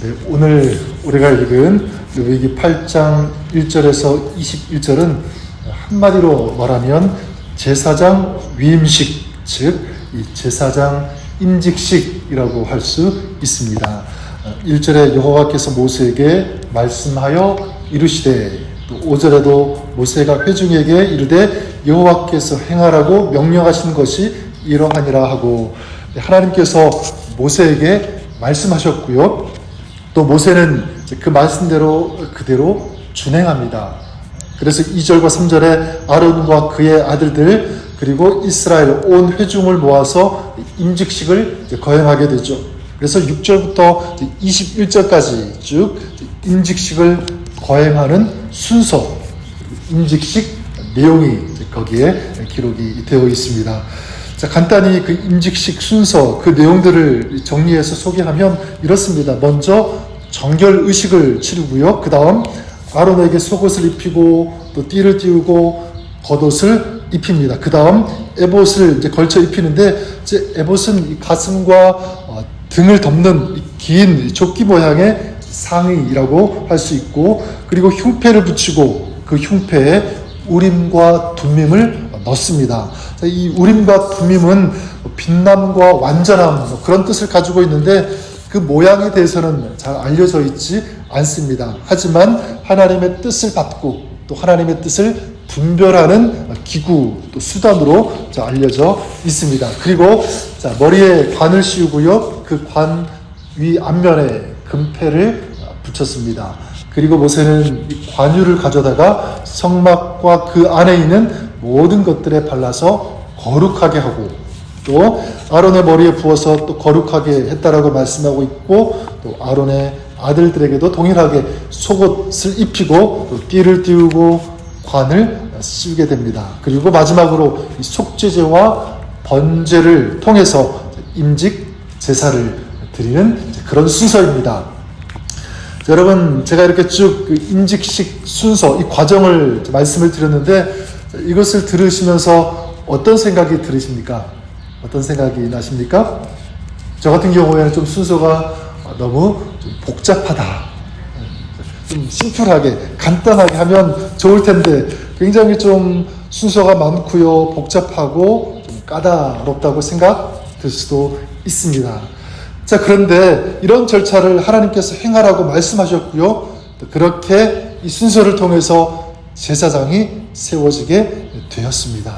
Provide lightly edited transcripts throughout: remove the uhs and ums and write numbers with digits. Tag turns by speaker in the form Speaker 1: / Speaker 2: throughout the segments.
Speaker 1: 네, 오늘 우리가 읽은 레위기 8장 1절에서 21절은 한마디로 말하면 제사장 위임식, 즉 이 제사장 임직식이라고 할 수 있습니다. 1절에 여호와께서 모세에게 말씀하여 이르시되, 또 5절에도 모세가 회중에게 이르되 여호와께서 행하라고 명령하신 것이 이러하니라 하고, 하나님께서 모세에게 말씀하셨고요. 또 모세는 그 말씀대로 그대로 준행합니다. 그래서 2절과 3절에 아론과 그의 아들들 그리고 이스라엘 온 회중을 모아서 임직식을 거행하게 되죠. 그래서 6절부터 21절까지 쭉 임직식을 거행하는 순서, 임직식 내용이 거기에 기록이 되어 있습니다. 자, 간단히 그 임직식 순서, 그 내용들을 정리해서 소개하면 이렇습니다. 먼저 정결 의식을 치르고요. 그 다음 아론에게 속옷을 입히고 또 띠를 띄우고 겉옷을 입힙니다. 그 다음 에봇을 이제 걸쳐 입히는데, 이제 에봇은 가슴과 등을 덮는 긴 조끼 모양의 상의라고 할 수 있고, 그리고 흉패를 붙이고 그 흉패에 우림과 둠밈을 넣습니다. 이 우림과 둠밈은 빛남과 완전함, 그런 뜻을 가지고 있는데 그 모양에 대해서는 잘 알려져 있지 않습니다. 하지만 하나님의 뜻을 받고 또 하나님의 뜻을 분별하는 기구, 또 수단으로 알려져 있습니다. 그리고 머리에 관을 씌우고요. 그 관 위 앞면에 금패를 붙였습니다. 그리고 모세는 이 관유를 가져다가 성막과 그 안에 있는 모든 것들에 발라서 거룩하게 하고, 또 아론의 머리에 부어서 또 거룩하게 했다라고 말씀하고 있고, 또 아론의 아들들에게도 동일하게 속옷을 입히고 또 띠를 띄우고 관을 씌우게 됩니다. 그리고 마지막으로 이 속죄제와 번제를 통해서 임직 제사를 드리는 그런 순서입니다. 여러분, 제가 이렇게 쭉 그 임직식 순서, 이 과정을 말씀을 드렸는데, 이것을 들으시면서 어떤 생각이 들으십니까? 어떤 생각이 나십니까? 저 같은 경우에는 좀 순서가 너무 좀 복잡하다, 좀 심플하게 간단하게 하면 좋을 텐데 굉장히 좀 순서가 많고요, 복잡하고 좀 까다롭다고 생각될 수도 있습니다. 자, 그런데 이런 절차를 하나님께서 행하라고 말씀하셨고요, 또 그렇게 이 순서를 통해서 제사장이 세워지게 되었습니다.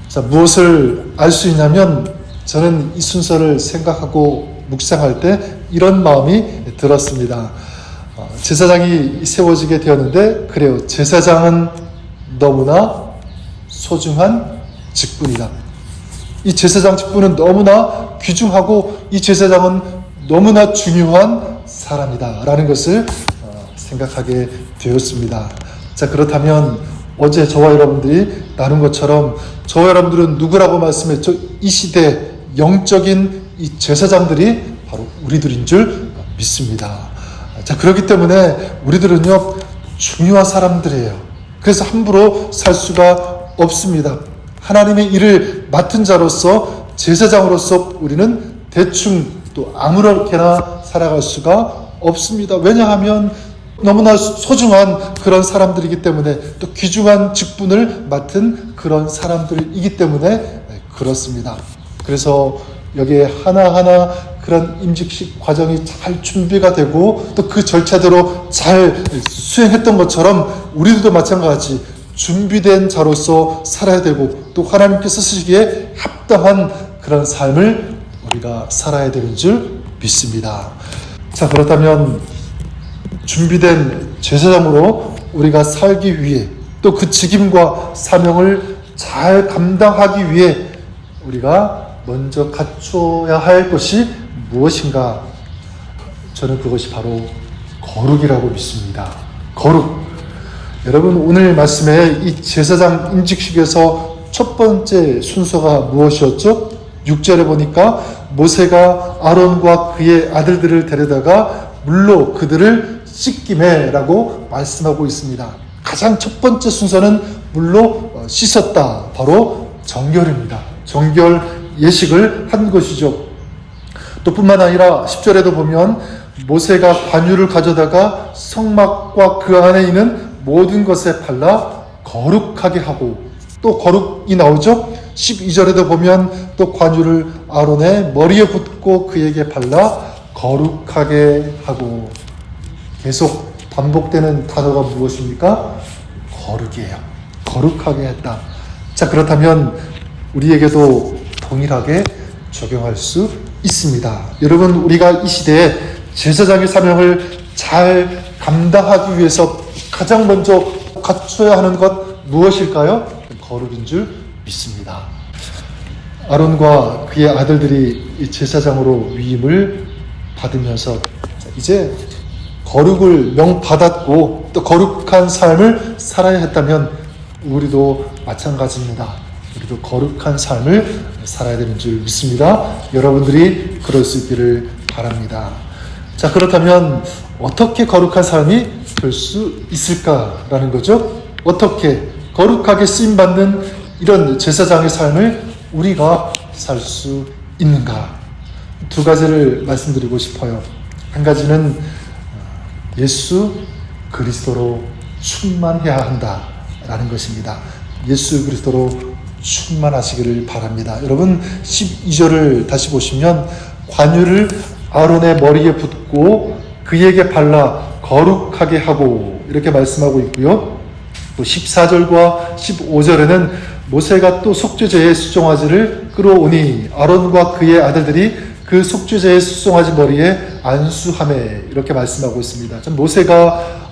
Speaker 1: 자, 무엇을 알 수 있냐면, 저는 이 순서를 생각하고 묵상할 때 이런 마음이 들었습니다. 제사장이 세워지게 되었는데, 그래요, 제사장은 너무나 소중한 직분이다. 이 제사장 직분은 너무나 귀중하고 이 제사장은 너무나 중요한 사람이다 라는 것을 생각하게 되었습니다. 자, 그렇다면 어제 저와 여러분들이 나눈 것처럼 저와 여러분들은 누구라고 말씀했죠? 이 시대 영적인 이 제사장들이 바로 우리들인 줄 믿습니다. 자, 그렇기 때문에 우리들은요, 중요한 사람들이에요. 그래서 함부로 살 수가 없습니다. 하나님의 일을 맡은 자로서, 제사장으로서 우리는 대충 또 아무렇게나 살아갈 수가 없습니다. 왜냐하면 너무나 소중한 그런 사람들이기 때문에, 또 귀중한 직분을 맡은 그런 사람들이기 때문에 그렇습니다. 그래서 여기에 하나하나 그런 임직식 과정이 잘 준비가 되고 또 그 절차대로 잘 수행했던 것처럼 우리들도 마찬가지 준비된 자로서 살아야 되고, 또 하나님께서 쓰시기에 합당한 그런 삶을 우리가 살아야 되는 줄 믿습니다. 자, 그렇다면 준비된 제사장으로 우리가 살기 위해, 또 그 직임과 사명을 잘 감당하기 위해 우리가 먼저 갖춰야 할 것이 무엇인가? 저는 그것이 바로 거룩이라고 믿습니다. 거룩. 여러분, 오늘 말씀에 이 제사장 임직식에서 첫 번째 순서가 무엇이었죠? 6절에 보니까 모세가 아론과 그의 아들들을 데려다가 물로 그들을 씻기매라고 말씀하고 있습니다. 가장 첫 번째 순서는 물로 씻었다. 바로 정결입니다. 정결 예식을 한 것이죠. 또 뿐만 아니라 10절에도 보면 모세가 관유를 가져다가 성막과 그 안에 있는 모든 것에 발라 거룩하게 하고, 또 거룩이 나오죠. 12절에도 보면 또 관유를 아론의 머리에 붓고 그에게 발라 거룩하게 하고, 계속 반복되는 단어가 무엇입니까? 거룩이에요. 거룩하게 했다. 자, 그렇다면 우리에게도 동일하게 적용할 수 있습니다. 여러분, 우리가 이 시대에 제사장의 사명을 잘 감당하기 위해서 가장 먼저 갖춰야 하는 것 무엇일까요? 거룩인 줄 믿습니다. 아론과 그의 아들들이 이 제사장으로 위임을 받으면서 이제 거룩을 명받았고 또 거룩한 삶을 살아야 했다면 우리도 마찬가지입니다. 우리도 거룩한 삶을 살아야 되는 줄 믿습니다. 여러분들이 그럴 수 있기를 바랍니다. 자, 그렇다면 어떻게 거룩한 삶이 될 수 있을까라는 거죠. 어떻게 거룩하게 쓰임받는 이런 제사장의 삶을 우리가 살 수 있는가? 두 가지를 말씀드리고 싶어요. 한 가지는 예수 그리스도로 충만해야 한다라는 것입니다. 예수 그리스도로 충만하시기를 바랍니다. 여러분, 12절을 다시 보시면 관유를 아론의 머리에 붓고 그에게 발라 거룩하게 하고 이렇게 말씀하고 있고요. 또 14절과 15절에는 모세가 또 속죄제의 수송아지를 끌어오니 아론과 그의 아들들이 그 속죄제의 수송아지 머리에 안수하매 이렇게 말씀하고 있습니다. 모세가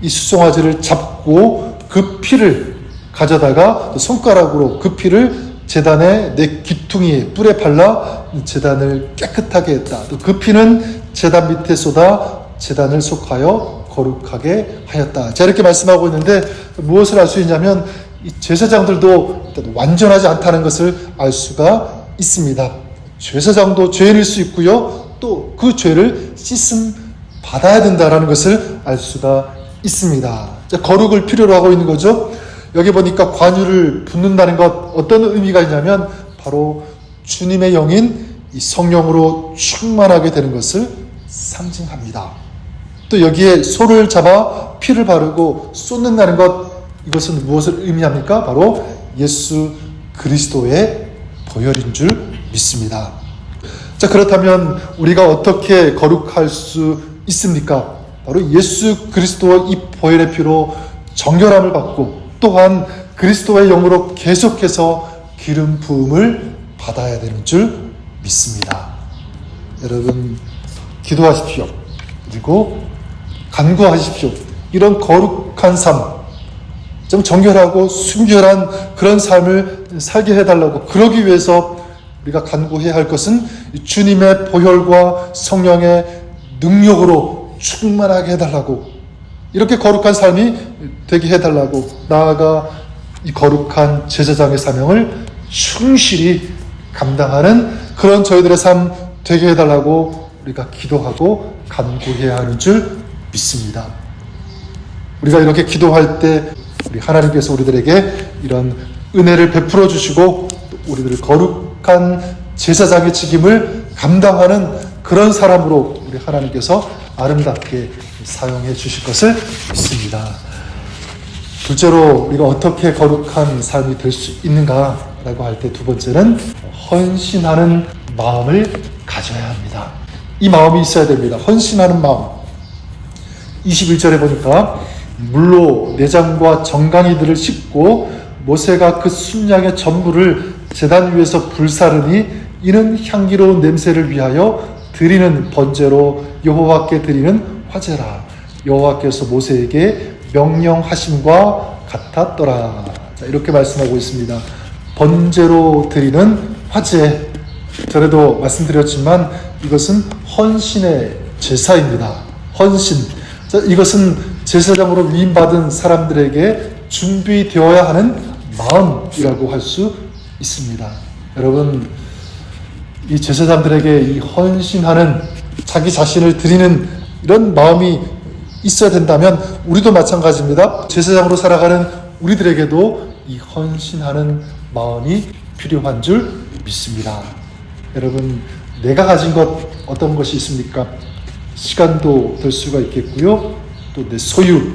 Speaker 1: 이 수송아지를 잡고 그 피를 가져다가 손가락으로 그 피를 제단의 내 귀퉁이에 뿔에 발라 제단을 깨끗하게 했다. 또 그 피는 제단 밑에 쏟아 제단을 속하여 거룩하게 하였다. 자, 이렇게 말씀하고 있는데 무엇을 알 수 있냐면 이 제사장들도 완전하지 않다는 것을 알 수가 있습니다. 제사장도 죄인일 수 있고요. 또 그 죄를 씻음 받아야 된다는 것을 알 수가 있습니다. 자, 거룩을 필요로 하고 있는 거죠. 여기 보니까 관유를 붓는다는 것 어떤 의미가 있냐면 바로 주님의 영인 이 성령으로 충만하게 되는 것을 상징합니다. 또 여기에 소를 잡아 피를 바르고 쏟는다는 것, 이것은 무엇을 의미합니까? 바로 예수 그리스도의 보혈인 줄 믿습니다. 자, 그렇다면 우리가 어떻게 거룩할 수 있습니까? 바로 예수 그리스도의 이 보혈의 피로 정결함을 받고 또한 그리스도의 영으로 계속해서 기름 부음을 받아야 되는 줄 믿습니다. 여러분, 기도하십시오. 그리고 간구하십시오. 이런 거룩한 삶, 좀 정결하고 순결한 그런 삶을 살게 해달라고, 그러기 위해서 우리가 간구해야 할 것은 주님의 보혈과 성령의 능력으로 충만하게 해달라고, 이렇게 거룩한 삶이 되게 해달라고, 나아가 이 거룩한 제사장의 사명을 충실히 감당하는 그런 저희들의 삶 되게 해달라고 우리가 기도하고 간구해야 하는 줄 믿습니다. 우리가 이렇게 기도할 때 우리 하나님께서 우리들에게 이런 은혜를 베풀어 주시고 우리들을 거룩한 제사장의 직임을 감당하는 그런 사람으로 우리 하나님께서 아름답게 사용해 주실 것을 믿습니다. 둘째로 우리가 어떻게 거룩한 삶이 될 수 있는가라고 할 때 두 번째는 헌신하는 마음을 가져야 합니다. 이 마음이 있어야 됩니다. 헌신하는 마음. 21절에 보니까 물로 내장과 정강이들을 씻고 모세가 그 순양의 전부를 제단 위에서 불사르니 이는 향기로운 냄새를 위하여 드리는 번제로 여호와께 드리는 화제라. 여호와께서 모세에게 명령하심과 같았더라. 자, 이렇게 말씀하고 있습니다. 번제로 드리는 화제. 전에도 말씀드렸지만 이것은 헌신의 제사입니다. 헌신. 자, 이것은 제사장으로 위임받은 사람들에게 준비되어야 하는 마음이라고 할 수 있습니다. 여러분, 이 제사장들에게 이 헌신하는, 자기 자신을 드리는 이런 마음이 있어야 된다면 우리도 마찬가지입니다. 제사장으로 살아가는 우리들에게도 이 헌신하는 마음이 필요한 줄 믿습니다. 여러분, 내가 가진 것 어떤 것이 있습니까? 시간도 될 수가 있겠고요. 또 내 소유,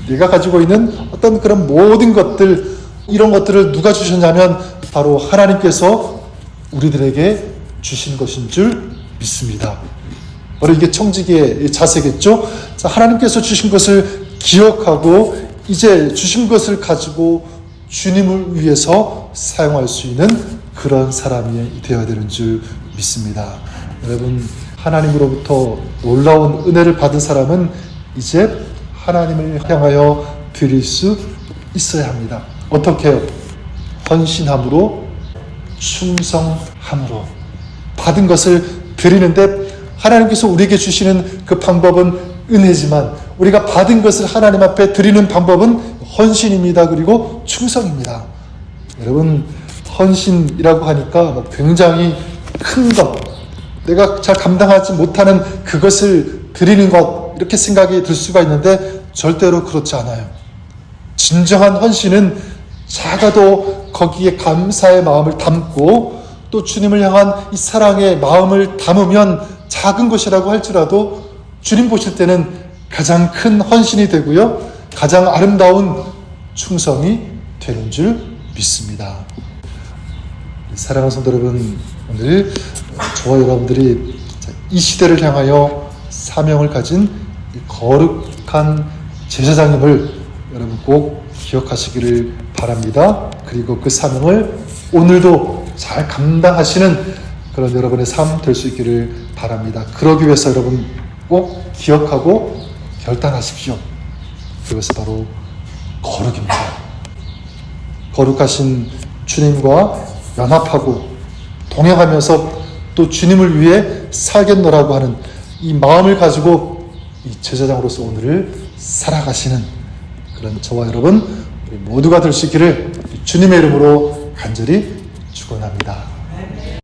Speaker 1: 내가 가지고 있는 어떤 그런 모든 것들, 이런 것들을 누가 주셨냐면 바로 하나님께서 우리들에게 주신 것인 줄 믿습니다. 바로 이게 청지기의 자세겠죠. 자, 하나님께서 주신 것을 기억하고 이제 주신 것을 가지고 주님을 위해서 사용할 수 있는 그런 사람이 되어야 되는 줄 믿습니다. 여러분, 하나님으로부터 놀라운 은혜를 받은 사람은 이제 하나님을 향하여 드릴 수 있어야 합니다. 어떻게 해요? 헌신함으로, 충성함으로. 받은 것을 드리는데 하나님께서 우리에게 주시는 그 방법은 은혜지만 우리가 받은 것을 하나님 앞에 드리는 방법은 헌신입니다. 그리고 충성입니다. 여러분, 헌신이라고 하니까 굉장히 큰 것, 내가 잘 감당하지 못하는 그것을 드리는 것, 이렇게 생각이 들 수가 있는데 절대로 그렇지 않아요. 진정한 헌신은 작아도 거기에 감사의 마음을 담고 또 주님을 향한 이 사랑의 마음을 담으면 작은 것이라고 할지라도 주님 보실 때는 가장 큰 헌신이 되고요, 가장 아름다운 충성이 되는 줄 믿습니다. 사랑하는 성도 여러분, 오늘 저와 여러분들이 이 시대를 향하여 사명을 가진 이 거룩한 제사장님을 여러분 꼭 기억하시기를 바랍니다. 그리고 그 사명을 오늘도 잘 감당하시는 그런 여러분의 삶 될 수 있기를 바랍니다. 그러기 위해서 여러분 꼭 기억하고 결단하십시오. 그것이 바로 거룩입니다. 거룩하신 주님과 연합하고 동행하면서 또 주님을 위해 살겠노라고 하는 이 마음을 가지고 이 제사장으로서 오늘을 살아가시는 그런 저와 여러분 우리 모두가 될 수 있기를 주님의 이름으로 간절히 축원합니다.